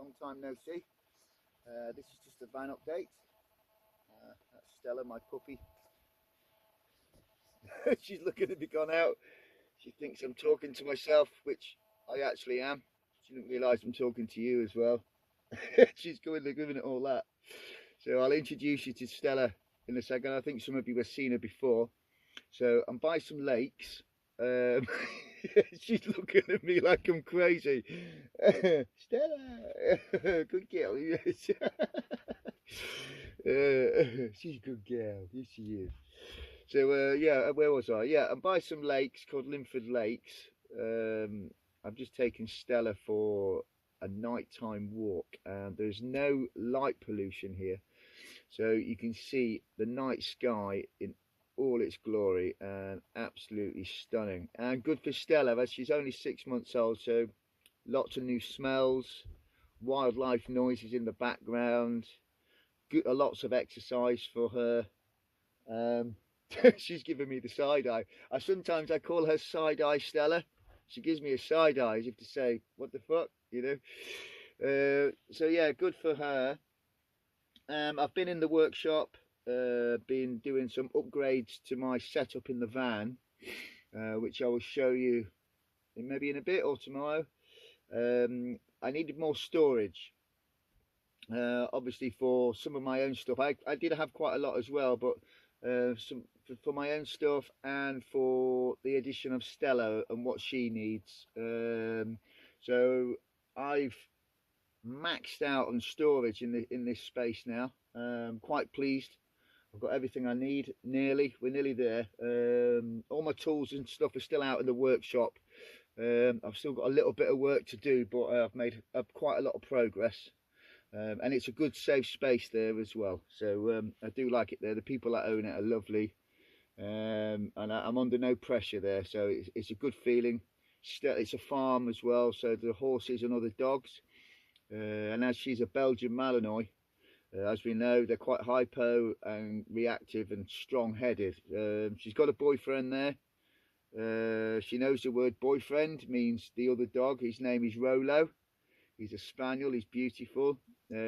long time no see. This is just a van update. That's Stella, my puppy. She's looking at me gone out. She thinks I'm talking to myself, which I actually am. She didn't realise I'm talking to you as well. She's giving it all that. So I'll introduce you to Stella in a second. I think some of you have seen her before. So I'm by some lakes. She's looking at me like I'm crazy. Stella, good girl. She's a good girl. Yes, she is. So yeah, where was I? Yeah, I'm by some lakes called Linford Lakes. I'm just taking Stella for a nighttime walk, and there's no light pollution here, so you can see the night sky in all its glory and absolutely stunning and good for Stella as she's only 6 months old. So lots of new smells, wildlife noises in the background, good, lots of exercise for her. She's giving me the side eye. Sometimes I call her side eye Stella. She gives me a side eye as if to say, what the fuck, you know. So yeah, good for her. I've been in the workshop, been doing some upgrades to my setup in the van, which I will show you maybe in a bit or tomorrow. I needed more storage, obviously for some of my own stuff. I did have quite a lot as well, but some for my own stuff and for the addition of Stella and what she needs. So I've maxed out on storage in this space now. Quite pleased. I've got everything I need. We're nearly there. All my tools and stuff are still out in the workshop. I've still got a little bit of work to do, but I've made quite a lot of progress. And it's a good safe space there as well, so I do like it there. The people that own it are lovely, and I'm under no pressure there, so it's a good feeling. It's a farm as well, so the horses and other dogs, and as she's a Belgian Malinois, as we know, they're quite hypo and reactive and strong-headed. She's got a boyfriend there. She knows the word boyfriend means the other dog. His name is Rolo. He's a spaniel. He's beautiful.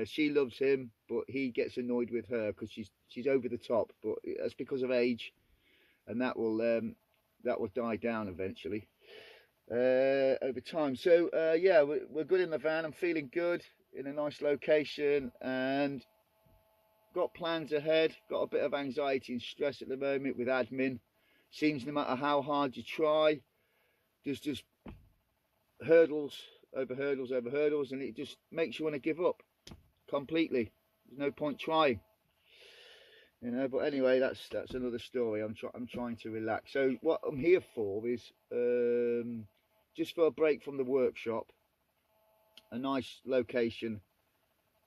She loves him, but he gets annoyed with her because she's over the top. But that's because of age, and that will die down eventually over time. So yeah, we're good in the van. I'm feeling good in a nice location, and got plans ahead. Got a bit of anxiety and stress at the moment with admin. Seems no matter how hard you try, there's just hurdles over hurdles over hurdles, and it just makes you want to give up completely. There's no point trying, you know. But anyway, that's another story. I'm trying to relax. So what I'm here for is just for a break from the workshop, a nice location,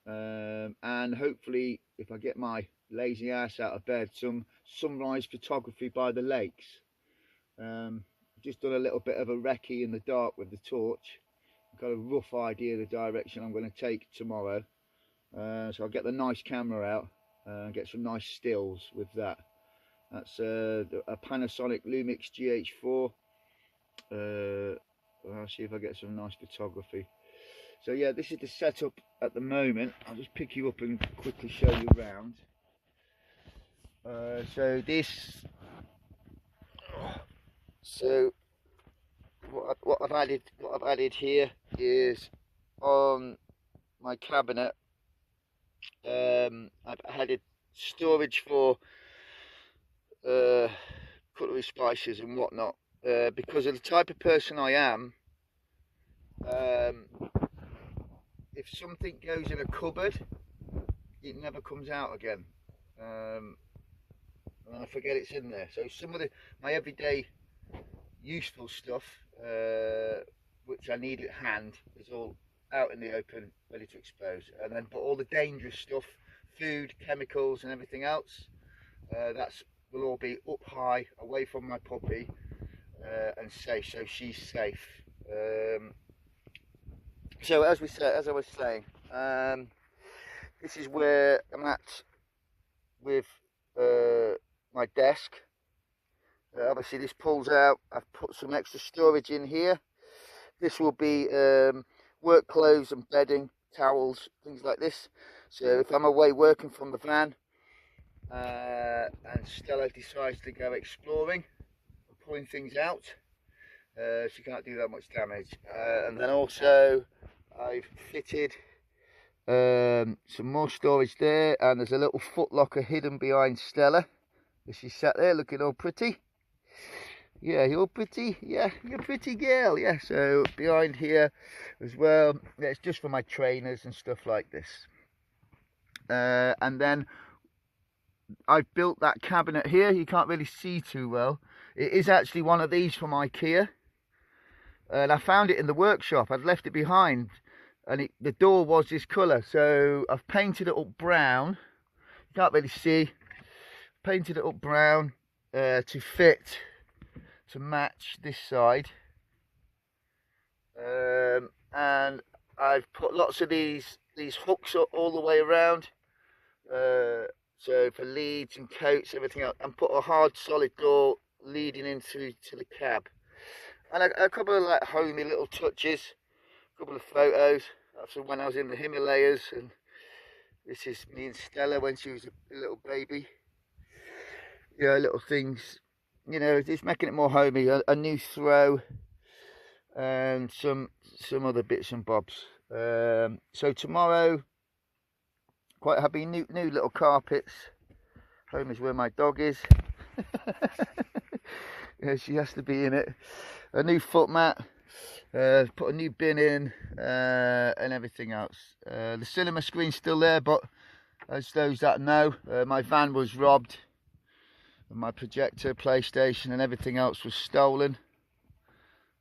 and hopefully, if I get my lazy ass out of bed, some sunrise photography by the lakes. Just done a little bit of a recce in the dark with the torch. I've got a rough idea of the direction I'm going to take tomorrow. So I'll get the nice camera out and get some nice stills with that. That's a Panasonic Lumix GH4. I'll see if I get some nice photography. So yeah, this is the setup at the moment. I'll just pick you up and quickly show you around. So what I've added here is on my cabinet. I've added storage for cutlery, spices and whatnot, because of the type of person I am. If something goes in a cupboard, it never comes out again, and I forget it's in there. So some of my everyday useful stuff, which I need at hand, is all out in the open, ready to expose. And then, but all the dangerous stuff, food, chemicals, and everything else, will all be up high, away from my puppy, and safe. So she's safe. So as I was saying, this is where I'm at with my desk. Obviously this pulls out. I've put some extra storage in here. This will be work clothes and bedding towels, things like this. So if I'm away working from the van and Stella decides to go exploring, pulling things out, she can't do that much damage. And then also I've fitted some more storage there, and there's a little foot locker hidden behind Stella. She's sat there looking all pretty. Yeah, you're pretty. Yeah, you're a pretty girl. Yeah, so behind here as well, yeah, it's just for my trainers and stuff like this. And then I've built that cabinet here. You can't really see too well. It is actually one of these from IKEA. And I found it in the workshop. I'd left it behind. And the door was this colour. So I've painted it up brown. You can't really see. Painted it up brown to fit, to match this side. And I've put lots of these hooks all the way around. So for leads and coats, everything else, and put a hard solid door leading into the cab. And a couple of like homey little touches, a couple of photos. That's when I was in the Himalayas, and this is me and Stella when she was a little baby. Yeah, little things, you know, it's making it more homey. A new throw, and some other bits and bobs. So tomorrow, quite happy, new little carpets. Home is where my dog is. Yeah, she has to be in it. A new foot mat, put a new bin in, and everything else. The cinema screen's still there, but as those that know, my van was robbed. My projector, PlayStation, and everything else was stolen.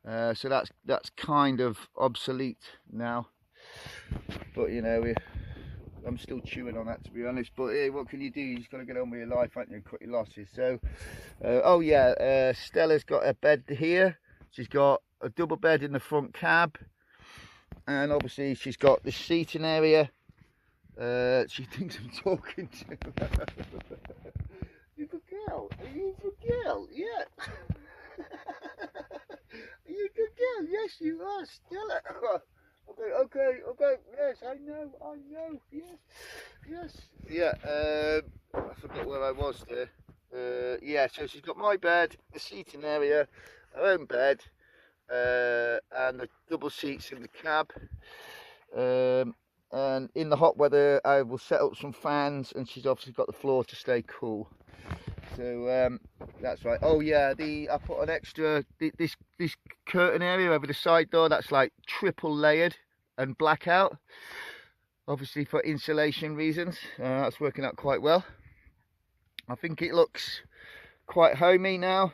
So that's kind of obsolete now. But you know, I'm still chewing on that, to be honest. But hey, what can you do? You just got to get on with your life, haven't you, and cut your losses. So, oh yeah, Stella's got a bed here. She's got a double bed in the front cab, and obviously she's got the seating area. She thinks I'm talking to her. You a good girl? Are you a good girl? Yeah. Are you a good girl? Yes, you are, Stella. Okay. Yes, I know. Yes. Yeah. I forgot where I was there. Yeah. So she's got my bed, the seating area, her own bed, and the double seats in the cab. And in the hot weather, I will set up some fans, and she's obviously got the floor to stay cool. So that's right. Oh yeah, I put an extra this curtain area over the side door. That's like triple layered and blackout, obviously for insulation reasons. That's working out quite well. I think it looks quite homey now.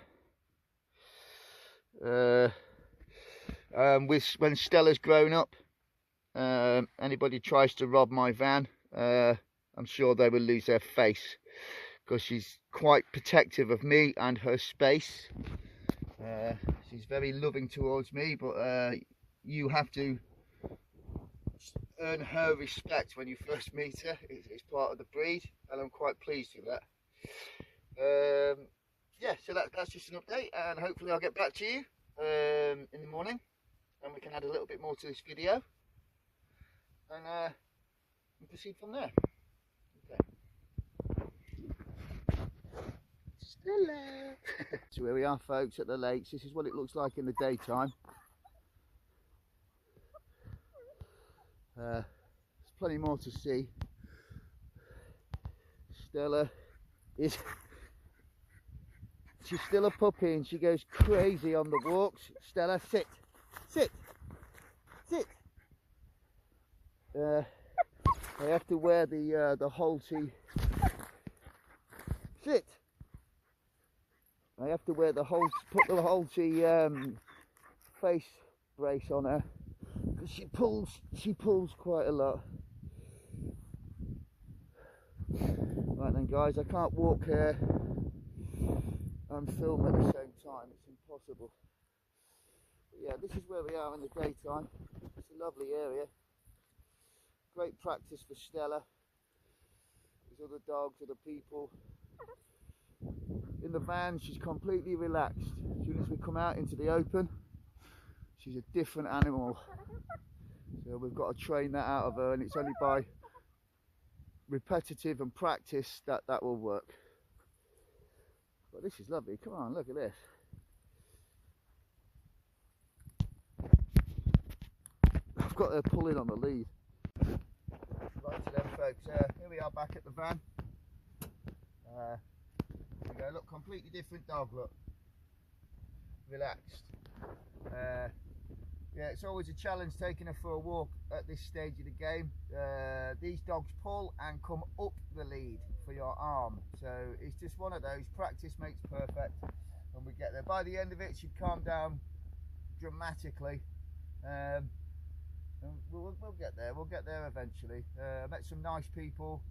When Stella's grown up, anybody tries to rob my van, I'm sure they will lose their face, because she's quite protective of me and her space. She's very loving towards me, but you have to earn her respect when you first meet her. It's part of the breed, and I'm quite pleased with that. Yeah, so that's just an update, and hopefully I'll get back to you in the morning, and we can add a little bit more to this video, and proceed from there. Stella. So here we are, folks, at the lakes. This is what it looks like in the daytime. There's plenty more to see. Stella is, she's still a puppy and she goes crazy on the walks. Stella, sit. I have to wear the halty. Sit. I have to wear put the halty face brace on her, because she pulls quite a lot. Right then, guys, I can't walk here and film at the same time. It's impossible. But yeah, this is where we are in the daytime. It's a lovely area. Great practice for Stella. There's other dogs, other people. In the van, she's completely relaxed. As soon as we come out into the open, she's a different animal. So we've got to train that out of her, and it's only by repetitive and practice that will work. But this is lovely. Come on, look at this. I've got her pulling on the lead. Right to them folks, here we are back at the van. There we go, look, completely different dog, look. Relaxed. Yeah, it's always a challenge taking her for a walk at this stage of the game. These dogs pull and come up the lead for your arm. So it's just one of those, practice makes perfect when we get there. By the end of it, she'd calm down dramatically. And we'll get there, we'll get there eventually. I met some nice people.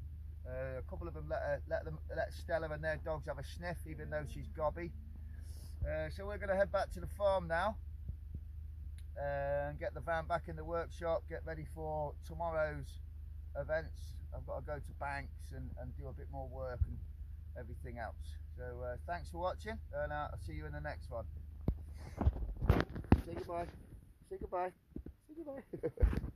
A couple of them let Stella and their dogs have a sniff, even though she's gobby. So we're going to head back to the farm now and get the van back in the workshop, get ready for tomorrow's events. I've got to go to Banks and do a bit more work and everything else. So thanks for watching, and I'll see you in the next one. Say goodbye. Say goodbye. Say goodbye.